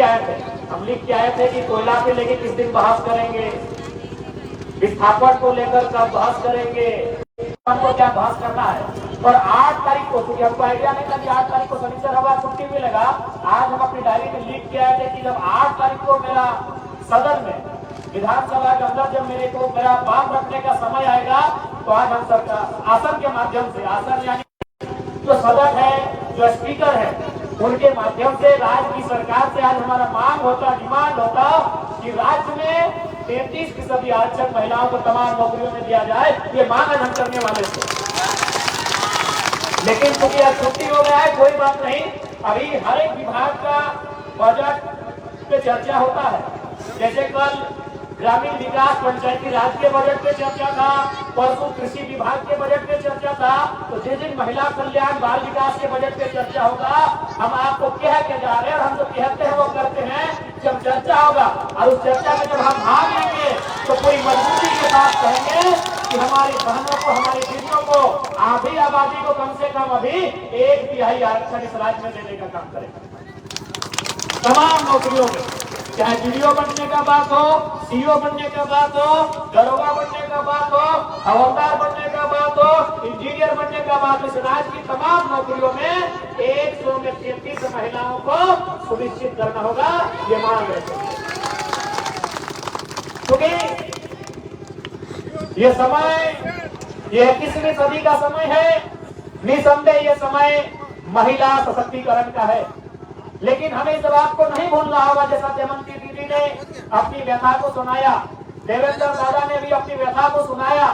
आए थे, हम लिख के आए थे कि कोयला के लेके किस दिन बहस करेंगे, विस्थापन को लेकर कब बहस करेंगे, हमको क्या बहस करना है। और 8 तारीख को, क्योंकि हमको आइडिया नहीं था कि 8 तारीख को शनिचर हवा छुट्टी मिलेगा, आज हम अपनी डायरी में लिख के आए थे कि जब 8 तारीख को मेरा सदन में विधानसभा के अंदर जब मेरे को मेरा बात रखने का समय आएगा, तो आज हम सरकार आसन के माध्यम से, आसन यानी जो सदन है, जो स्पीकर है, उनके माध्यम से राज्य की सरकार से आज हमारा मांग होता, डिमांड होता कि राज्य में 33% आरक्षण महिलाओं को तमाम नौकरियों में दिया जाए। ये मांग हम करने वाले थे, लेकिन क्योंकि आज छुट्टी हो गया है, कोई बात नहीं। अभी हर एक विभाग का बजट पे चर्चा होता है। जैसे कल ग्रामीण विकास पंचायती राज के बजट पे चर्चा था, परसों कृषि विभाग के बजट पे चर्चा था, तो जिस दिन महिला कल्याण बाल विकास के बजट पे चर्चा होगा, हम आपको कह के जा रहे हैं, और हम जो कहते हैं वो करते हैं। जब चर्चा होगा और उस चर्चा में जब हम भाग लेंगे, तो पूरी मजबूती के साथ कहेंगे कि हमारी बहनों को, हमारी दीदियों को, आधी आबादी को कम से कम अभी 1/3 आरक्षण इस राज्य में देने का काम करेगा तमाम नौकरियों में। चाहे वीडियो बनने का बात हो, सीओ बनने का बात हो, दरोगा बनने का बात हो, हवलदार बनने का बात हो, इंजीनियर बनने का बात हो, इस राज्य की तमाम नौकरियों में 100 में 33 महिलाओं को सुनिश्चित करना होगा। ये मांग है, क्योंकि ये समय, ये 21वीं सदी का समय है। निसंदेह ये समय महिला सशक्तिकरण का है, लेकिन हमें इस बात को नहीं भूलना होगा। जैसा जयमंती दीदी ने अपनी व्यथा को सुनाया, देवेंद्र दादा ने भी अपनी व्यथा को सुनाया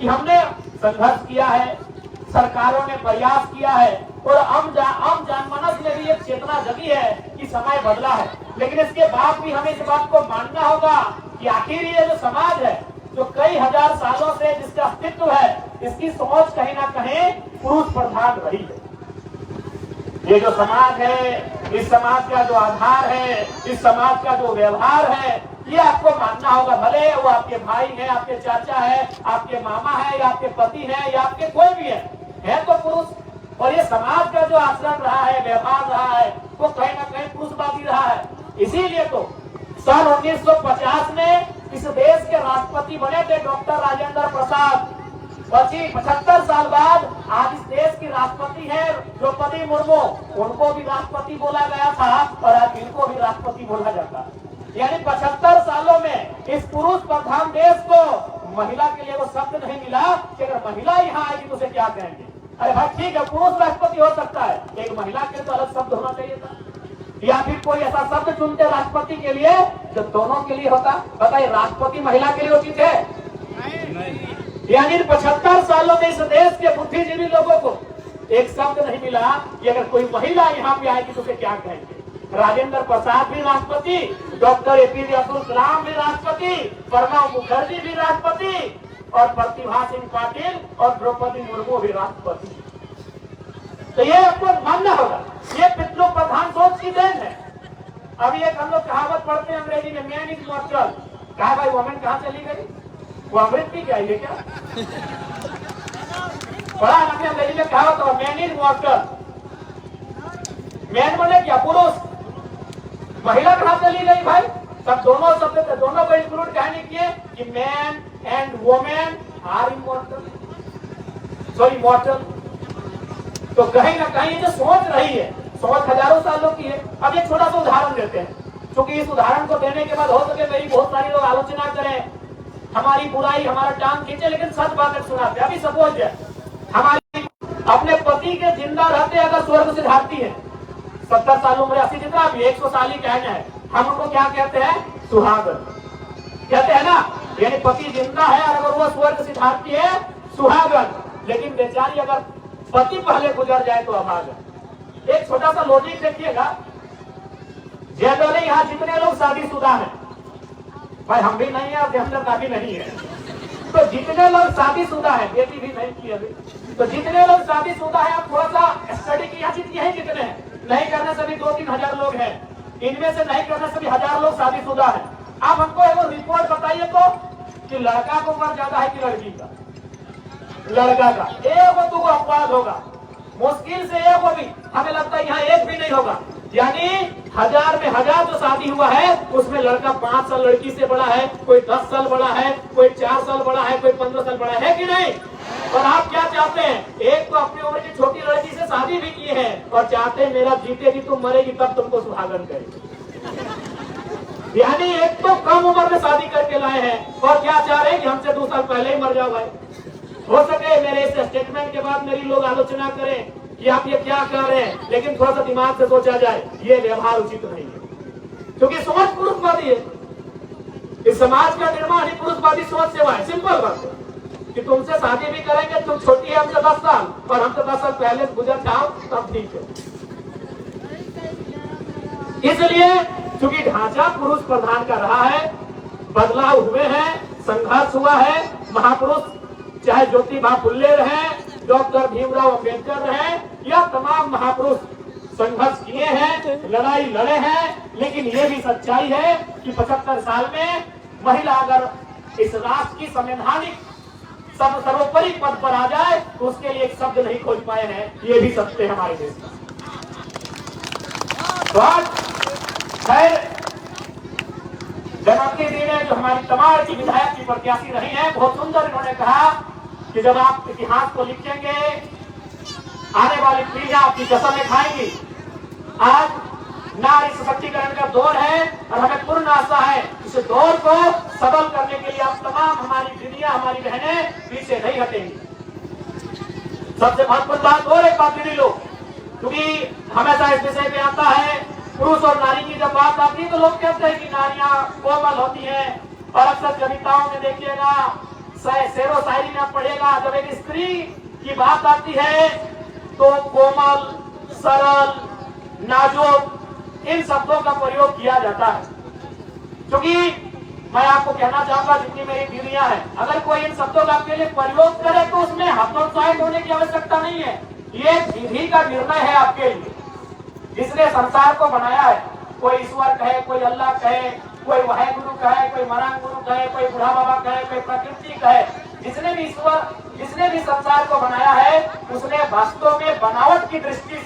कि हमने संघर्ष किया है, सरकारों ने प्रयास किया है, और आम जनमानस में भी एक चेतना जगी है कि समय बदला है। लेकिन इसके बाद भी हमें इस बात को मानना होगा कि आखिर ये जो समाज है, जो कई हजार सालों से जिसका अस्तित्व है, इसकी सोच कहीं ना कहीं पुरुष प्रधान रही है। ये जो समाज है, इस समाज का जो आधार है, इस समाज का जो व्यवहार है, ये आपको मानना होगा। भले वो आपके भाई है, आपके चाचा है, आपके मामा है, या आपके पति है, या आपके कोई भी है तो पुरुष। और ये समाज का जो आचरण रहा है, व्यवहार रहा है, वो कहीं ना कहीं पुरुषवादी रहा है। इसीलिए तो सन 1950 में इस देश के राष्ट्रपति बने थे डॉक्टर राजेंद्र प्रसाद। 75 साल बाद आज इस देश की राष्ट्रपति है द्रौपदी मुर्मू। उनको भी राष्ट्रपति बोला गया था, और आज इनको भी राष्ट्रपति बोला जाता है। यानी 75 सालों में इस पुरुष प्रधान देश को महिला के लिए वो शब्द नहीं मिला कि अगर महिला यहाँ आएगी तो उसे क्या कहेंगे। अरे भाई ठीक है, पुरुष राष्ट्रपति हो सकता है, एक महिला के लिए तो अलग शब्द होना चाहिए था, या फिर कोई ऐसा शब्द चुनते राष्ट्रपति के लिए जो दोनों के लिए होता। बताइए, राष्ट्रपति महिला के लिए उचित है? यानी 75 सालों में इस देश के बुद्धिजीवी लोगों को एक शब्द नहीं मिला कि अगर कोई महिला यहाँ पे आएगी तो उसे क्या कहेंगे। राजेंद्र प्रसाद भी राष्ट्रपति, डॉक्टर एपीजे अब्दुल कलाम भी राष्ट्रपति, प्रणब मुखर्जी भी राष्ट्रपति, और प्रतिभा सिंह पाटिल और द्रौपदी मुर्मू भी राष्ट्रपति। तो ये आपको मानना होगा, ये पितृ प्रधान सोच की देन है। अभी एक हम लोग कहावत पढ़ते हैं अंग्रेजी में, मैन इज मॉर्टल। कहा भाई वोमेन कहाँ चली गई? वो अमृत पी गई है क्या? बड़ा हमने अंग्रेजी में कहा होता, मैन इज मॉर्टल। मैन बोले क्या? पुरुष। महिला कहाँ चली गई भाई? तब दोनों शब्द, दोनों को इंक्लूड कहने किए कि man and women are immortal, sorry mortal. तो कहीं ना कहीं ये जो सोच रही है, सोच हजारों सालों की है। अब एक छोटा सा उदाहरण देते हैं, क्योंकि इस उदाहरण को देने के बाद हो सके मेरी बहुत सारी लोग आलोचना करें, हमारी बुराई, हमारा टांग खींचे, लेकिन सच बातें सुनाते। अभी सपोज है, हमारी अपने पति के जिंदा रहते अगर स्वर्ग से धारती है, 70 साल उम्र, 80 जितना भी 100 साल ही कहना है, हम उनको क्या कहते हैं? सुहागन कहते हैं ना। यानी पति जिंदा है और अगर वो स्वर्ग से धारती है, सुहागन। लेकिन बेचारी अगर पति पहले गुजर जाए तो अभागन। एक छोटा सा लॉजिक देखिएगा, जनरली यहाँ जितने लोग शादीशुदा हैं, भाई हम भी नहीं है और देवेंद्र का भी नहीं है, तो जितने लोग शादीशुदा है, बेटी भी नहीं की अभी, तो जितने लोग शादीशुदा है, आप थोड़ा सा स्टडी किया यही कितने हैं? नहीं करने से भी 2-3 हजार लोग हैं, इनमें से नहीं करने से भी 1000 लोग शादीशुदा है। आप हमको एक रिपोर्ट बताइए तो कि लड़का को उम्र ज्यादा है कि लड़की का? लड़का का। एक दो अपवाद होगा, मुश्किल से एक भी, हमें लगता है यहाँ एक भी नहीं होगा। यानी 1000 में 1000 जो शादी हुआ है उसमें लड़का 5 साल लड़की से बड़ा है, कोई 10 साल बड़ा है, कोई 4 साल बड़ा है, कोई 15 साल बड़ा है कि नहीं? और आप क्या चाहते हैं? एक तो अपनी उम्र की छोटी लड़की से शादी भी की है और चाहते हैं मेरा जीतेगी तुम मरेगी तब तुमको सुहागन करेगी। यानी एक तो कम उम्र में शादी करके लाए हैं और क्या चाह रहे हैं कि हमसे 2 साल पहले ही मर जाओ भाई। हो सके मेरे इस स्टेटमेंट के बाद मेरी लोग आलोचना करें कि आप ये क्या कर रहे हैं, लेकिन थोड़ा सा दिमाग से सोचा जाए, ये व्यवहार उचित नहीं है क्योंकि सोच पुरुषवादी है। इस समाज का निर्माण ही पुरुषवादी सोच से हुआ है। सिंपल बात है कि तुमसे शादी भी करेंगे, तुम छोटी है हमसे 10 साल और हमसे 10 साल पहले गुजर जाओ तब ठीक है। इसलिए चूंकि ढांचा पुरुष प्रधान का रहा है, बदलाव हुए हैं, संघर्ष हुआ है। महापुरुष चाहे ज्योतिबा फुल्ले रहे, डॉक्टर भीमराव अंबेडकर रहे या तमाम महापुरुष संघर्ष किए हैं, लड़ाई लड़े हैं, लेकिन ये भी सच्चाई है कि 75 साल में महिला अगर इस राष्ट्र की संवैधानिक सर्वोपरि पद पर आ जाए तो उसके लिए एक शब्द नहीं खोज पाए हैं। ये भी सत्य है हमारे देश में। खैर जयमती दी ने जो हमारी तमाम की विधायक की प्रत्याशी रही हैं, बहुत सुंदर इन्होंने कहा कि जब आप इतिहास को लिखेंगे आने वाली पीढ़ियां आपकी कसमें खाएंगी। आज नारी सशक्तिकरण का दौर है और हमें पूर्ण आशा है इस दौर को सबल करने के लिए आप तमाम हमारी दीदियां, हमारी बहनें पीछे नहीं हटेंगी। सबसे महत्वपूर्ण बात और एक बात दीदी लोग, क्योंकि हमेशा इस विषय पे आता है पुरुष और नारी की जब बात आती है तो लोग कहते हैं कि नारियां कोमल होती हैं और अक्सर कविताओं में देखिएगा, शेरो शायरी में पढ़ेगा, जब एक स्त्री की बात आती है तो कोमल, सरल, नाजुक इन शब्दों का प्रयोग किया जाता है। क्योंकि मैं आपको कहना चाहूंगा जितनी मेरी दीदियां हैं, अगर कोई इन शब्दों का आपके लिए प्रयोग करे तो उसमें हतोत्साहित होने की आवश्यकता नहीं है। ये विधि का निर्णय है आपके लिए, जिसने संसार को बनाया है। कोई ईश्वर कहे, कोई अल्लाह कहे, कोई वाहेगुरु कहे, कोई मरांग गुरु कहे, कोई बुढ़ा बाबा कहे, कोई प्रकृति कहे, जिसने भी ईश्वर, जिसने भी संसार को बनाया है उसने वास्तव में बनावट की दृष्टि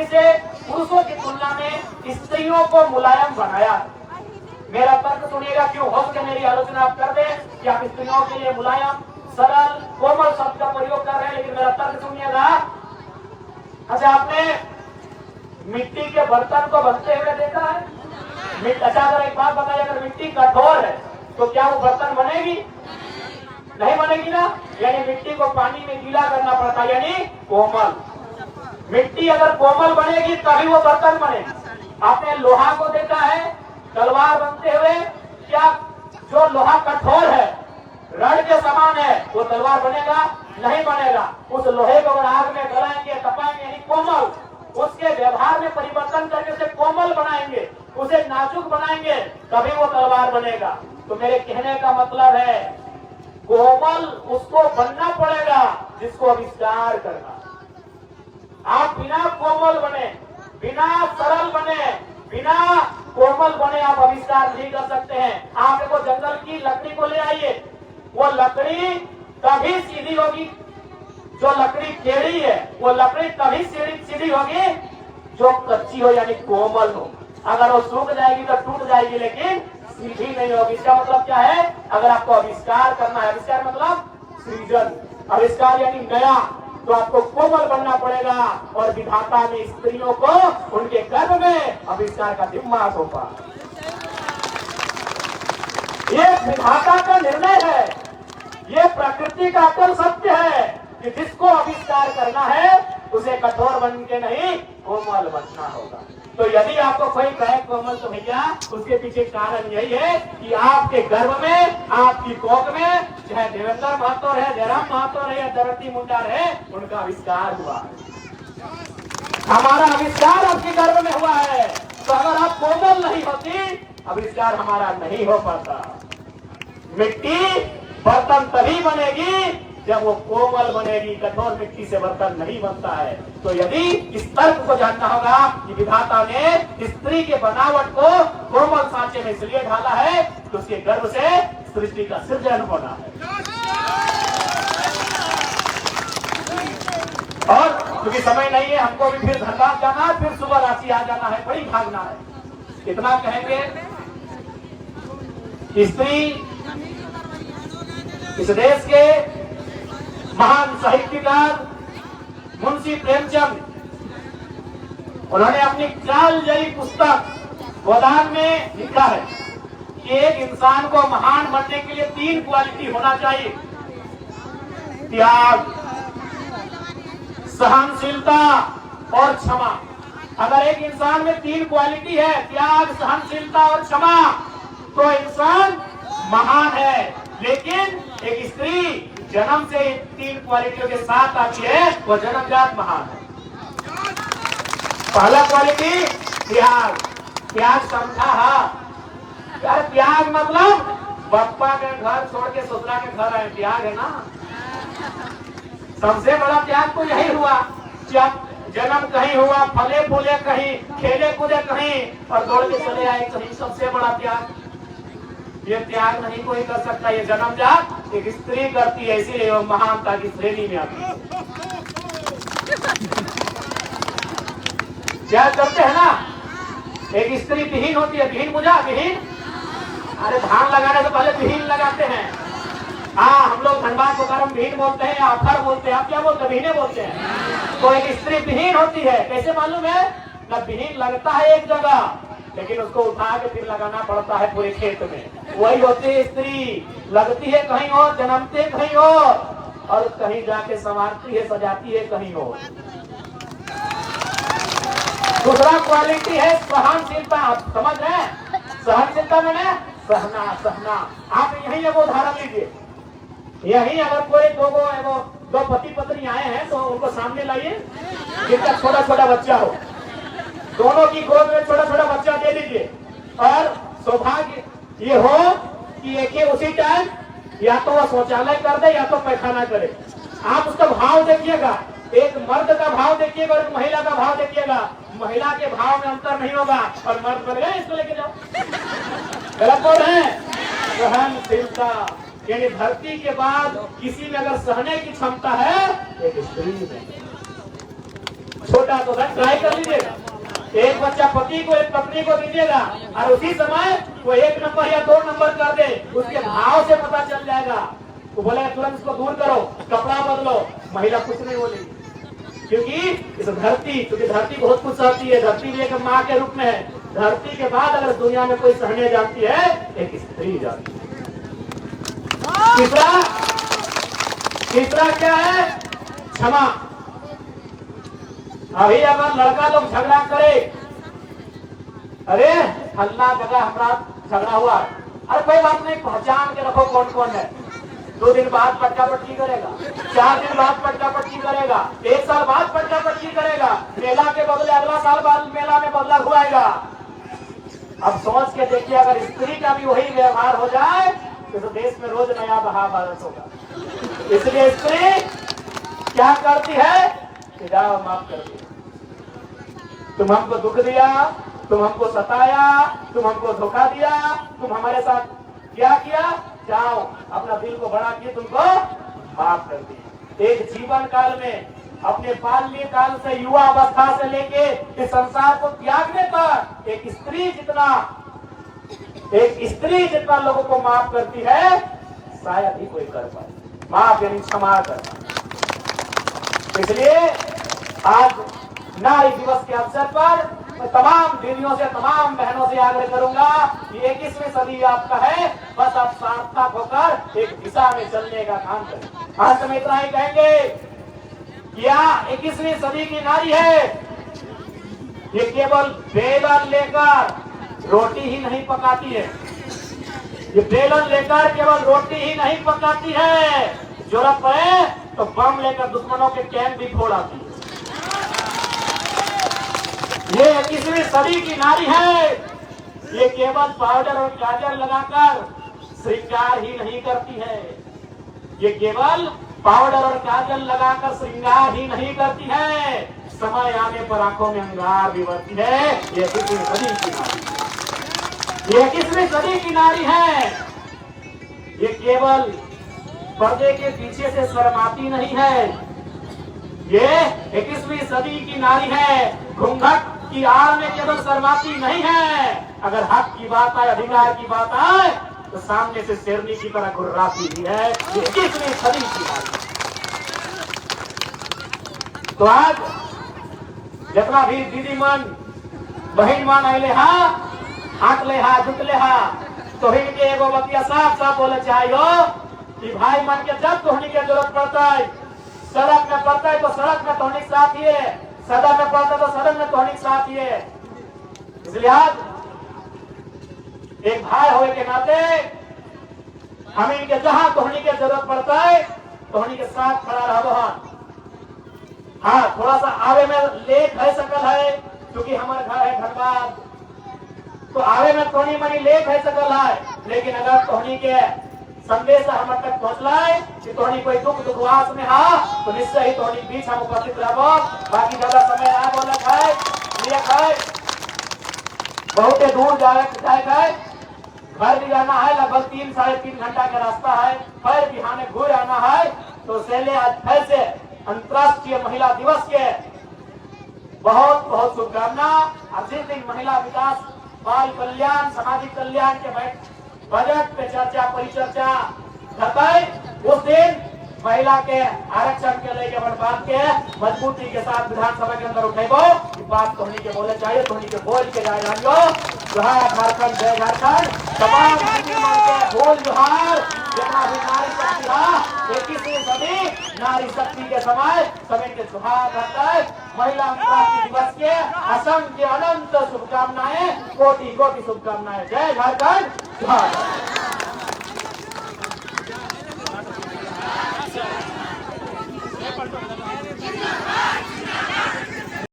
से पुरुषों की तुलना में स्त्रियों को मुलायम बनाया। मेरा तर्क सुनिएगा, क्यों हो सके मेरी आलोचना आप कर दें कि आप स्त्रियों के लिए मुलायम, सरल, कोमल शब्द का प्रयोग कर रहे हैं, लेकिन मेरा तर्क सुनिएगा। अच्छा, आपने मिट्टी के बर्तन को बनते हुए देखा है? अच्छा, अगर एक बात बताइए, अगर मिट्टी कठोर है तो क्या वो बर्तन बनेगी? नहीं बनेगी ना। यानी मिट्टी को पानी में गीला करना पड़ता है, यानी कोमल। मिट्टी अगर कोमल बनेगी तभी वो बर्तन बनेगी। आपने लोहा को देखा है तलवार बनते हुए? क्या जो लोहा कठोर है, रड के समान है, वो तलवार बनेगा? नहीं बनेगा। उस लोहे को अगर आग में गलाएंगे, तपाएंगे, यानी कोमल, उसके व्यवहार में परिवर्तन करके उसे कोमल बनाएंगे, उसे नाजुक बनाएंगे, तभी वो तलवार बनेगा। तो मेरे कहने का मतलब है कोमल उसको बनना पड़ेगा जिसको आविष्कार करना। आप बिना कोमल बने, बिना सरल बने, बिना कोमल बने आप आविष्कार नहीं कर सकते हैं। आप देखो जंगल की लकड़ी को ले आइए, वो लकड़ी तभी सीधी होगी, जो लकड़ी टेढ़ी है वो लकड़ी तभी सीधी होगी जो कच्ची हो, यानी कोमल हो। अगर वो सूख जाएगी तो टूट जाएगी, लेकिन सीधी नहीं होगी। इसका मतलब क्या है? अगर आपको आविष्कार करना है, आविष्कार मतलब सृजन, आविष्कार यानी नया, तो आपको कोमल बनना पड़ेगा। और विधाता ने स्त्रियों को उनके गर्भ में आविष्कार का दिमाग सौंपा। ये विधाता का निर्णय है, ये प्रकृति का अटल सत्य है कि जिसको आविष्कार करना है उसे कठोर बन के नहीं कोमल बनना होगा। तो यदि आपको कोई कहे कोमल, तो भैया उसके पीछे कारण यही है कि आपके गर्भ में, आपकी कोख में, चाहे देवेंद्र महतो रहे, जयराम महतो रहे या धरती मुंडा रहे, उनका आविष्कार हुआ है। हमारा आविष्कार आपके गर्भ में हुआ है। तो अगर आप कोमल नहीं होती, आविष्कार हमारा नहीं हो पाता। मिट्टी बर्तन तभी बनेगी जब वो कोमल बनेगी, कठोर मिट्टी से बर्तन नहीं बनता है। तो यदि इस तर्क को जानना होगा कि विधाता ने स्त्री के बनावट को कोमल सांचे में इसलिए ढाला है तो उसके गर्भ से सृष्टि का सृजन होना है। और क्योंकि समय नहीं है, हमको भी फिर धनबाद जाना है, फिर सुबह रांची आ जाना है, बड़ी भागना है। कितना कहेंगे? स्त्री इस देश के महान साहित्यकार मुंशी प्रेमचंद, उन्होंने अपनी कालजयी पुस्तक गोदान में लिखा है कि एक इंसान को महान बनने के लिए 3 क्वालिटी होना चाहिए: त्याग, सहनशीलता और क्षमा। अगर एक इंसान में 3 क्वालिटी है, त्याग, सहनशीलता और क्षमा, तो इंसान महान है। लेकिन एक स्त्री जन्म से 3 क्वालिटियों के साथ आती है, वो जन्मजात महान है। पहला क्वालिटी त्याग। त्याग समझा है यार? त्याग मतलब पप्पा के घर छोड़ के ससुरा के घर आए, त्याग है ना। सबसे बड़ा त्याग तो यही हुआ, जब जन्म कहीं हुआ, फले फूले कहीं, खेले कूदे कहीं और दौड़ के चले आए कहीं। सबसे बड़ा त्याग ये त्याग नहीं कोई कर सकता, ये जन्मजात एक स्त्री करती है, इसीलिए वो महानता की श्रेणी में आती है। त्याग करते हैं ना। एक स्त्री विहीन होती है, विहीन बुझा? विहीन, अरे धान लगाने से पहले विहीन लगाते हैं। हाँ, हम लोग धनबाद को कर्म विहीन बोलते हैं, आफर बोलते हैं, आप क्या बोलते हैं? विहीने बोलते हैं। तो एक स्त्री विहीन होती है, कैसे मालूम है? ना विहीन लगता है एक जगह, लेकिन उसको उठा के फिर लगाना पड़ता है पूरे खेत में। वही होती है स्त्री, लगती है कहीं और, जन्मते कहीं और कहीं जाके संवारती है, सजाती है कहीं और। दूसरा क्वालिटी है सहनशीलता। आप समझ रहे हैं? सहनशीलता मैंने सहना। आप यही एगो उदाहरण लीजिए। यही अगर कोई दो पति पत्नी आए हैं तो उनको सामने लाइए, जिनका छोटा छोटा बच्चा हो, दोनों की गोद में छोटा छोटा बच्चा दे दीजिए, और सौभाग्य ये हो कि एक ही उसी टाइम या तो वह शौचालय कर दे या तो पैखाना करे। आप उसका भाव देखिएगा, एक मर्द का भाव देखिएगा और एक महिला का भाव देखिएगा। महिला के भाव में अंतर नहीं होगा और मर्द पर गए इसको लेके जाओ। गलत बोल रहे हैं? सहनशीलता यानी धरती के बाद किसी में अगर सहने की क्षमता है, एक स्त्री में। छोटा तो ट्राई कर लीजिएगा, एक बच्चा पति को एक पत्नी को दीजिएगा और उसी समय वो 1 नंबर या 2 नंबर कर दे, उसके भाव से पता चल जाएगा। तो बोले तुरंत इसको दूर करो, कपड़ा बदलो, महिला कुछ नहीं बोलेगी। क्योंकि इस धरती बहुत कुछ सहती है। धरती भी एक माँ के रूप में है। धरती के बाद अगर दुनिया में कोई सहने जानती है, एक स्त्री जानती है। तीसरा क्या है? क्षमा। अभी अगर लड़का लोग झगड़ा करे, अरे फल्ला जगह हमारा झगड़ा हुआ, अरे कोई बात नहीं, पहचान के रखो कौन कौन है। 2 दिन बाद पटका पटकी करेगा, 4 दिन बाद पटका पटकी करेगा, 1 साल बाद पटका पटकी करेगा, मेला के बदले अगला साल बाद मेला में बदला हुआएगा। अब सोच के देखिए, अगर स्त्री का भी वही व्यवहार हो जाए तो देश में रोज नया महाभारत होगा। इसलिए स्त्री क्या करती है? जाओ माफ कर दिया, तुम हमको दुख दिया, तुम हमको सताया, तुम हमको धोखा दिया, तुम हमारे साथ क्या किया, जाओ अपना दिल को बड़ा किए, तुमको माफ कर दिया। एक जीवन काल में अपने बाल्य काल से युवा अवस्था से लेके इस संसार को त्यागने तक एक स्त्री जितना लोगों को माफ करती है, शायद ही कोई कर पाए। माफ यानी क्षमा करना। इसलिए आज नारी दिवस के अवसर पर मैं तमाम दीदियों से, तमाम बहनों से आग्रह करूंगा कि 21वीं सदी आपका है, बस आप सार्थक होकर एक दिशा में चलने का काम करें। अंत में इतना ही कहेंगे, क्या 21वीं सदी की नारी है ये केवल बेलन लेकर रोटी ही नहीं पकाती है। ये बेलन लेकर केवल रोटी ही नहीं पकाती है, जरूरत पड़े तो बम लेकर दुश्मनों के कैंप भी फोड़ आती है। ये 21वीं सदी की नारी है। ये केवल पाउडर और काजल लगाकर श्रृंगार ही नहीं करती है। ये केवल पाउडर और काजल लगाकर श्रृंगार ही नहीं करती है, समय आने पर आंखों में अंगार भी बढ़ती है। ये 21वीं सदी की नारी, ये 21वीं सदी की नारी है। ये केवल पर्दे के पीछे से शर्माती नहीं है। ये 21वीं सदी की नारी है, घूंघट की आड़ में केवल शर्माती नहीं है, अगर हक की बात आए, अधिकार की बात आए तो सामने से शेरनी की तरह घुर्राती भी है। ये 21वीं सदी की बात है। तो आज जितना भी दीदी मन बहन मन आइले हा, आंकले हा, जुटले हा, तो इनके एगो बतिया साफ साफ बोले चाहिए कि भाई मन के जब तोहनी के जरूरत पड़ता है, सड़क में पड़ता है तो सड़क में तोहनी साथ ही है, सदन में पड़ता है तो सदन में तोहनी साथ ही है। इसलिए आज एक भाई होने के नाते हम इनके जहां तोहनी के जरूरत पड़ता है तोहनी के साथ खड़ा रहो। हाँ, थोड़ा सा आवे में लेट है सकल है, क्योंकि हमारे घर है धनबाद, तो आवे में थोड़ी मनी लेट है सकल है, लेकिन अगर तोहनी के संदेश हमारे तक पहुंचला है कि तोहनी कोई दुख दुखवास में हा, तो निश्चय ही तोहनी बीच हम उपस्थित रहो। बाकी ज्यादा समय ना बोलत है, बहुत दूर जाए घर भी जाना है, लगभग 3 साढ़े 3 घंटा का रास्ता है, फिर बिहाने घूर आना है। तो सेले आज फिर से अंतर्राष्ट्रीय महिला दिवस के बहुत बहुत शुभकामना। और जिस दिन महिला विकास, बाल कल्याण, सामाजिक कल्याण के बजट पे चर्चा परिचर्चा करता है, उस दिन महिला के आरक्षण के लेके बात के मजबूती के साथ विधानसभा के अंदर उठेबो, बात तोहनी के बोले चाहिए, तोहनी के बोल के जाए जानियो। जोहार झारखंड, जय झारखंड। तमाम बोल जोहार। जितना भी नारी शक्ति था 21वीं सदी नारी शक्ति के समय के जोहार करता है। महिला अंतर्राष्ट्रीय दिवस के असंख्य अनंत शुभकामनाएं, कोटि कोटि शुभकामनाएं। जय झारखंड, जोहार। पलटो